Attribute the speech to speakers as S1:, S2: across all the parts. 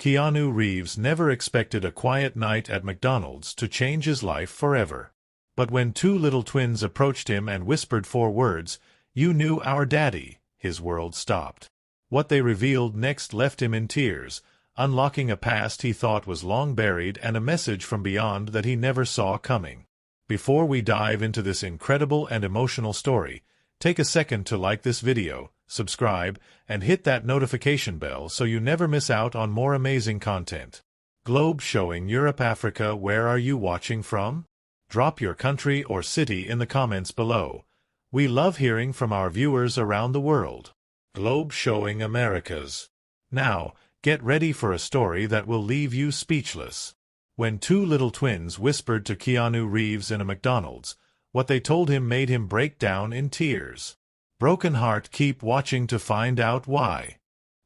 S1: Keanu Reeves never expected a quiet night at McDonald's to change his life forever. But when two little twins approached him and whispered 4 words, "You knew our daddy," his world stopped. What they revealed next left him in tears, unlocking a past he thought was long buried and a message from beyond that he never saw coming. Before we dive into this incredible and emotional story, take a second to like this video, subscribe, and hit that notification bell so you never miss out on more amazing content. Globe showing Europe, Africa. Where are you watching from? Drop your country or city in the comments below. We love hearing from our viewers around the world. Globe showing Americas. Now, get ready for a story that will leave you speechless. When two little twins whispered to Keanu Reeves in a McDonald's, what they told him made him break down in tears. Broken heart, keep watching to find out why.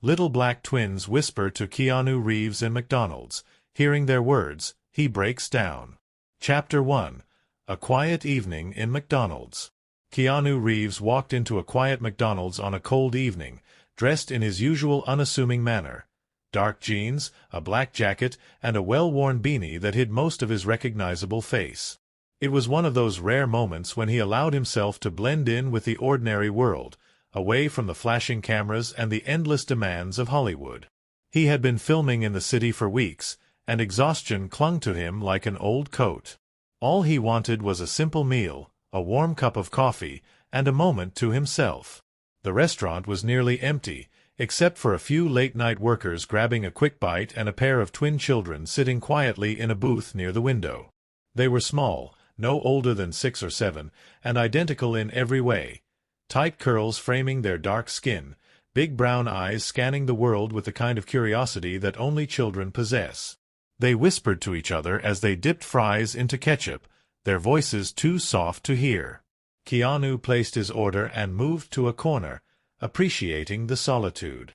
S1: Little black twins whisper to Keanu Reeves in McDonald's. Hearing their words, he breaks down. Chapter 1. A quiet evening in McDonald's. Keanu Reeves walked into a quiet McDonald's on a cold evening, dressed in his usual unassuming manner. Dark jeans, a black jacket, and a well-worn beanie that hid most of his recognizable face. It was one of those rare moments when he allowed himself to blend in with the ordinary world, away from the flashing cameras and the endless demands of Hollywood. He had been filming in the city for weeks, and exhaustion clung to him like an old coat. All he wanted was a simple meal, a warm cup of coffee, and a moment to himself. The restaurant was nearly empty, except for a few late-night workers grabbing a quick bite and a pair of twin children sitting quietly in a booth near the window. They were small, no older than 6 or 7, and identical in every way. Tight curls framing their dark skin, big brown eyes scanning the world with the kind of curiosity that only children possess. They whispered to each other as they dipped fries into ketchup, their voices too soft to hear. Keanu placed his order and moved to a corner, appreciating the solitude.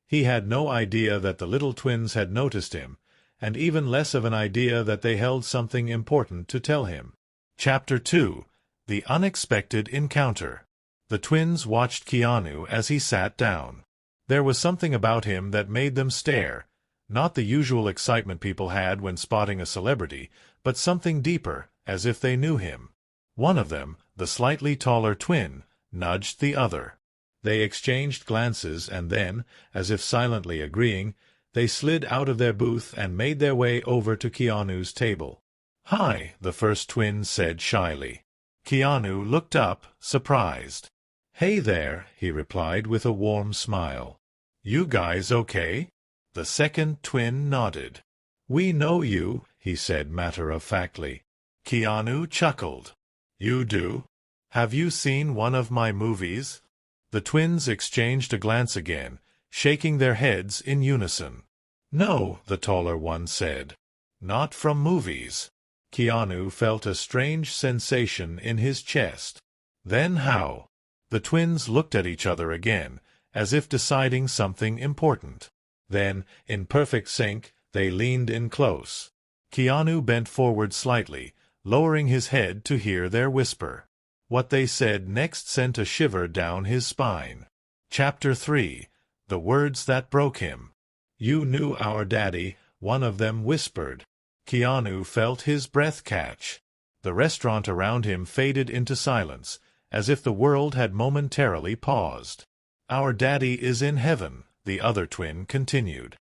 S1: He had no idea that the little twins had noticed him, and even less of an idea that they held something important to tell him. Chapter 2. The Unexpected Encounter. The twins watched Keanu as he sat down. There was something about him that made them stare, not the usual excitement people had when spotting a celebrity, but something deeper, as if they knew him. One of them, the slightly taller twin, nudged the other. They exchanged glances and then, as if silently agreeing, they slid out of their booth and made their way over to Keanu's table. "Hi," the first twin said shyly. Keanu looked up, surprised. "Hey there," he replied with a warm smile. "You guys okay?" The second twin nodded. "We know you," he said matter-of-factly. Keanu chuckled. "You do? Have you seen one of my movies?" The twins exchanged a glance again, shaking their heads in unison. "No," the taller one said. "Not from movies." Keanu felt a strange sensation in his chest. "Then how?" The twins looked at each other again, as if deciding something important. Then, in perfect sync, they leaned in close. Keanu bent forward slightly, lowering his head to hear their whisper. What they said next sent a shiver down his spine. Chapter 3. The Words That Broke Him. "You knew our daddy," one of them whispered. Keanu felt his breath catch. The restaurant around him faded into silence, as if the world had momentarily paused. "Our daddy is in heaven," the other twin continued.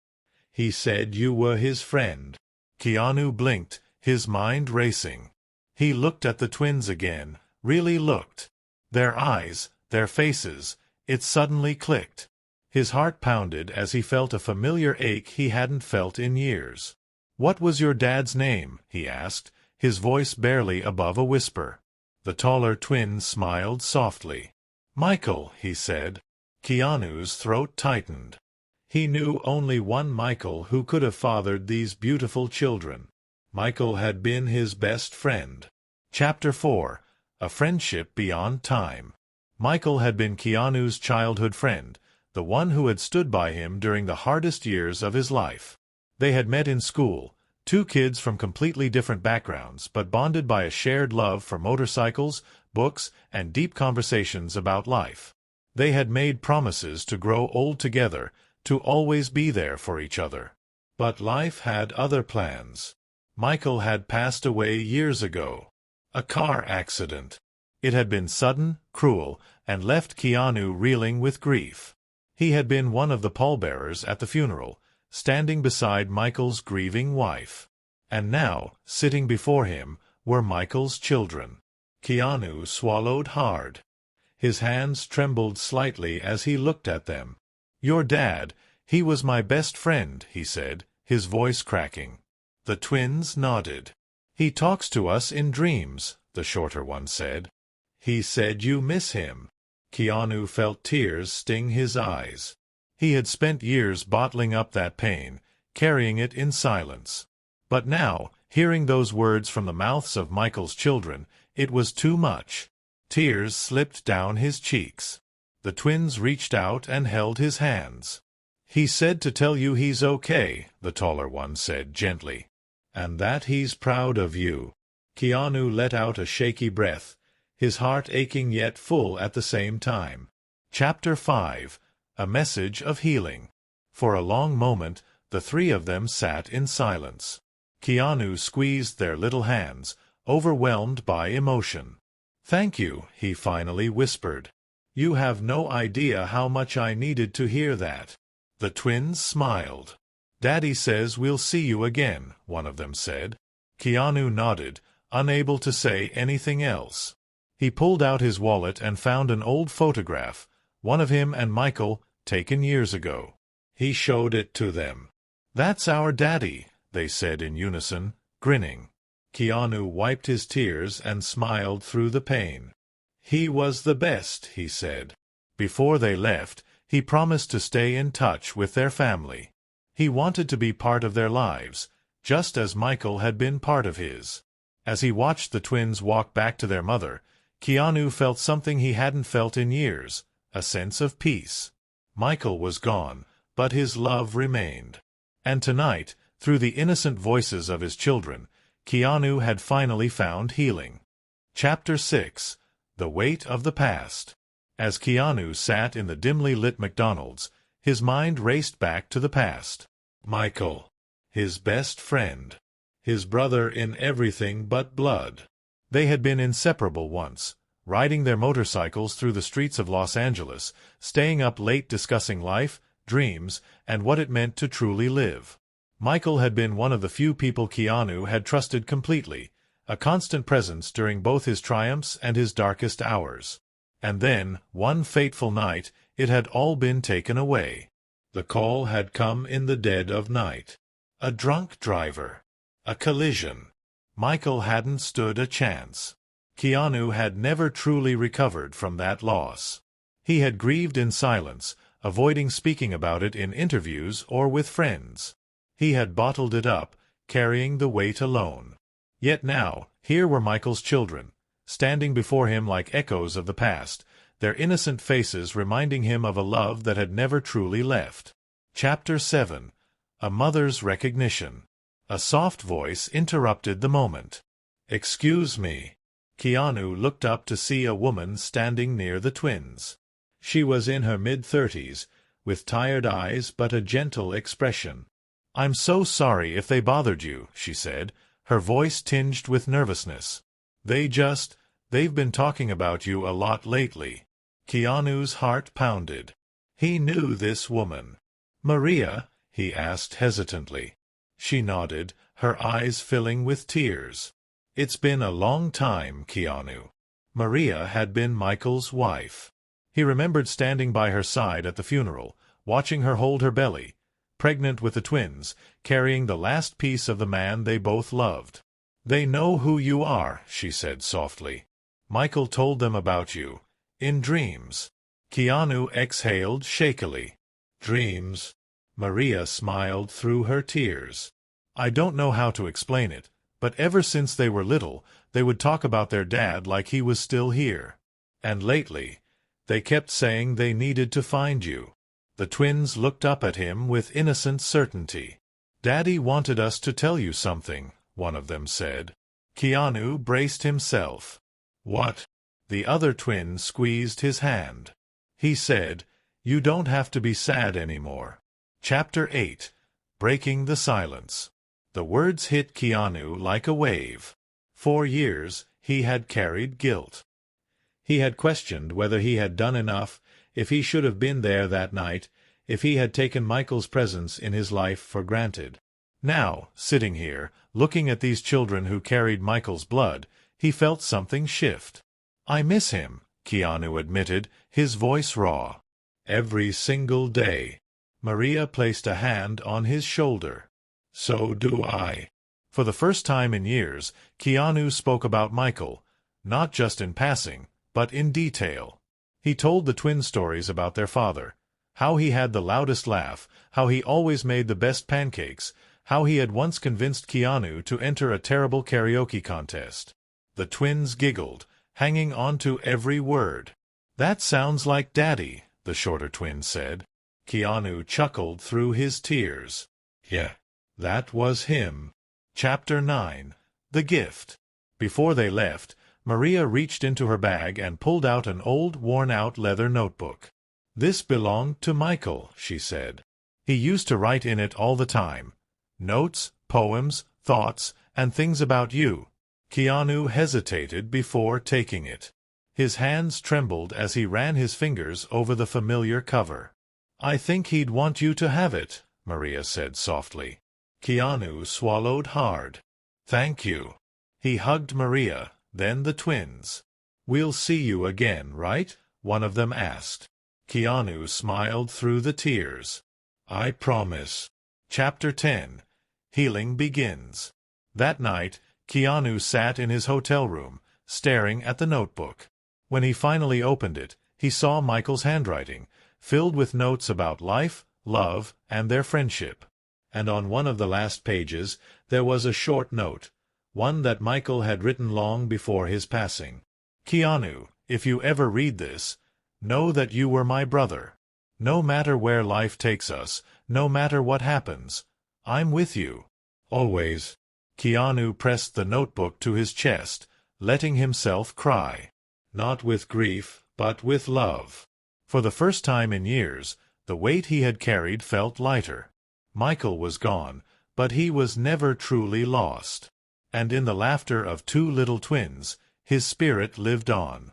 S1: "He said you were his friend." Keanu blinked, his mind racing. He looked at the twins again, really looked. Their eyes, their faces, it suddenly clicked. His heart pounded as he felt a familiar ache he hadn't felt in years. "What was your dad's name?" he asked, his voice barely above a whisper. The taller twin smiled softly. "Michael," he said. Keanu's throat tightened. He knew only one Michael who could have fathered these beautiful children. Michael had been his best friend. Chapter 4. A Friendship Beyond Time. Michael had been Keanu's childhood friend, the one who had stood by him during the hardest years of his life. They had met in school, two kids from completely different backgrounds, but bonded by a shared love for motorcycles, books, and deep conversations about life. They had made promises to grow old together, to always be there for each other. But life had other plans. Michael had passed away years ago. A car accident. It had been sudden, cruel, and left Keanu reeling with grief. He had been one of the pallbearers at the funeral, standing beside Michael's grieving wife. And now, sitting before him, were Michael's children. Keanu swallowed hard. His hands trembled slightly as he looked at them. "Your dad, he was my best friend," he said, his voice cracking. The twins nodded. "He talks to us in dreams," the shorter one said. "He said you miss him." Keanu felt tears sting his eyes. He had spent years bottling up that pain, carrying it in silence. But now, hearing those words from the mouths of Michael's children, it was too much. Tears slipped down his cheeks. The twins reached out and held his hands. "He said to tell you he's okay," the taller one said gently. "And that he's proud of you." Keanu let out a shaky breath, his heart aching yet full at the same time. Chapter 5. A Message of Healing. For a long moment, the three of them sat in silence. Keanu squeezed their little hands, overwhelmed by emotion. "Thank you," he finally whispered. "You have no idea how much I needed to hear that." The twins smiled. "Daddy says we'll see you again," one of them said. Keanu nodded, unable to say anything else. He pulled out his wallet and found an old photograph, one of him and Michael, taken years ago. He showed it to them. "That's our daddy," they said in unison, grinning. Keanu wiped his tears and smiled through the pain. "He was the best," he said. Before they left, he promised to stay in touch with their family. He wanted to be part of their lives, just as Michael had been part of his. As he watched the twins walk back to their mother, Keanu felt something he hadn't felt in years, a sense of peace. Michael was gone, but his love remained. And tonight, through the innocent voices of his children, Keanu had finally found healing. Chapter 6. The Weight of the Past. As Keanu sat in the dimly lit McDonald's, his mind raced back to the past. Michael. His best friend. His brother in everything but blood. They had been inseparable once, riding their motorcycles through the streets of Los Angeles, staying up late discussing life, dreams, and what it meant to truly live. Michael had been one of the few people Keanu had trusted completely, a constant presence during both his triumphs and his darkest hours. And then, one fateful night, it had all been taken away. The call had come in the dead of night. A drunk driver. A collision. Michael hadn't stood a chance. Keanu had never truly recovered from that loss. He had grieved in silence, avoiding speaking about it in interviews or with friends. He had bottled it up, carrying the weight alone. Yet now, here were Michael's children, standing before him like echoes of the past, their innocent faces reminding him of a love that had never truly left. Chapter 7. A Mother's Recognition. A soft voice interrupted the moment. "Excuse me." Keanu looked up to see a woman standing near the twins. She was in her mid-30s, with tired eyes but a gentle expression. "I'm so sorry if they bothered you," she said, her voice tinged with nervousness. They've been talking about you a lot lately." Keanu's heart pounded. He knew this woman. "Maria?" he asked hesitantly. She nodded, her eyes filling with tears. "It's been a long time, Keanu." Maria had been Michael's wife. He remembered standing by her side at the funeral, watching her hold her belly, pregnant with the twins, carrying the last piece of the man they both loved. "They know who you are," she said softly. "Michael told them about you. In dreams." Keanu exhaled shakily. "Dreams?" Maria smiled through her tears. "I don't know how to explain it, but ever since they were little, they would talk about their dad like he was still here. And lately, they kept saying they needed to find you." The twins looked up at him with innocent certainty. "Daddy wanted us to tell you something," one of them said. Keanu braced himself. "What?" The other twin squeezed his hand. He said, "You don't have to be sad anymore." Chapter 8. breaking the silence. The words hit Keanu like a wave. For years, he had carried guilt. He had questioned whether he had done enough, if he should have been there that night, if he had taken Michael's presence in his life for granted. Now, sitting here, looking at these children who carried Michael's blood, he felt something shift. "I miss him," Keanu admitted, his voice raw. "Every single day." Maria placed a hand on his shoulder. "So do I." For the first time in years, Keanu spoke about Michael, not just in passing, but in detail. He told the twin stories about their father, how he had the loudest laugh, how he always made the best pancakes, how he had once convinced Keanu to enter a terrible karaoke contest. The twins giggled, hanging on to every word. "That sounds like Daddy," the shorter twin said. Keanu chuckled through his tears. "Yeah, that was him." Chapter 9. The Gift. Before they left, Maria reached into her bag and pulled out an old, worn-out leather notebook. "This belonged to Michael," she said. "He used to write in it all the time. Notes, poems, thoughts, and things about you." Keanu hesitated before taking it. His hands trembled as he ran his fingers over the familiar cover. "I think he'd want you to have it," Maria said softly. Keanu swallowed hard. "Thank you." He hugged Maria, then the twins. "We'll see you again, right?" one of them asked. Keanu smiled through the tears. "I promise." Chapter 10. Healing Begins. That night, Keanu sat in his hotel room, staring at the notebook. When he finally opened it, he saw Michael's handwriting, filled with notes about life, love, and their friendship. And on one of the last pages, there was a short note, one that Michael had written long before his passing. "Keanu, if you ever read this, know that you were my brother. No matter where life takes us, no matter what happens, I'm with you. Always." Keanu pressed the notebook to his chest, letting himself cry. Not with grief, but with love. For the first time in years, the weight he had carried felt lighter. Michael was gone, but he was never truly lost. And in the laughter of two little twins, his spirit lived on.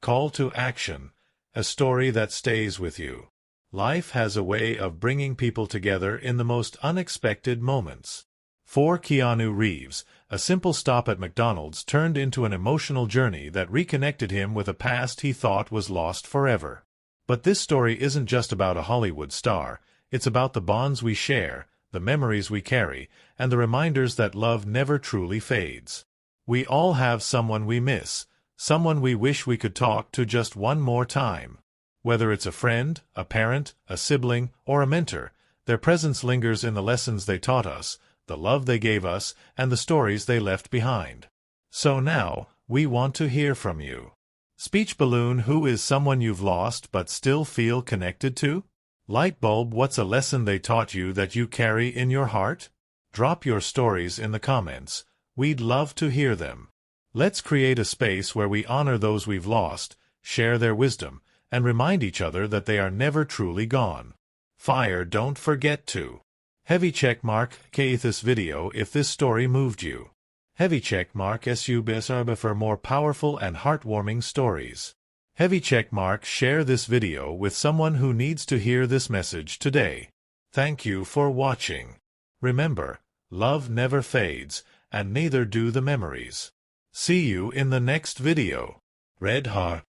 S1: Call to action, a story that stays with you. Life has a way of bringing people together in the most unexpected moments. For Keanu Reeves, a simple stop at McDonald's turned into an emotional journey that reconnected him with a past he thought was lost forever. But this story isn't just about a Hollywood star. It's about the bonds we share, the memories we carry, and the reminders that love never truly fades. We all have someone we miss, someone we wish we could talk to just one more time. Whether it's a friend, a parent, a sibling, or a mentor, their presence lingers in the lessons they taught us, the love they gave us, and the stories they left behind. So now, we want to hear from you. Speech balloon: who is someone you've lost but still feel connected to? Light bulb: what's a lesson they taught you that you carry in your heart? Drop your stories in the comments. We'd love to hear them. Let's create a space where we honor those we've lost, share their wisdom, and remind each other that they are never truly gone. Fire, don't forget to. Heavy check mark this video if this story moved you. Heavy check mark SUBSRB for more powerful and heartwarming stories. Heavy check mark share this video with someone who needs to hear this message today. Thank you for watching. Remember, love never fades, and neither do the memories. See you in the next video. Red heart.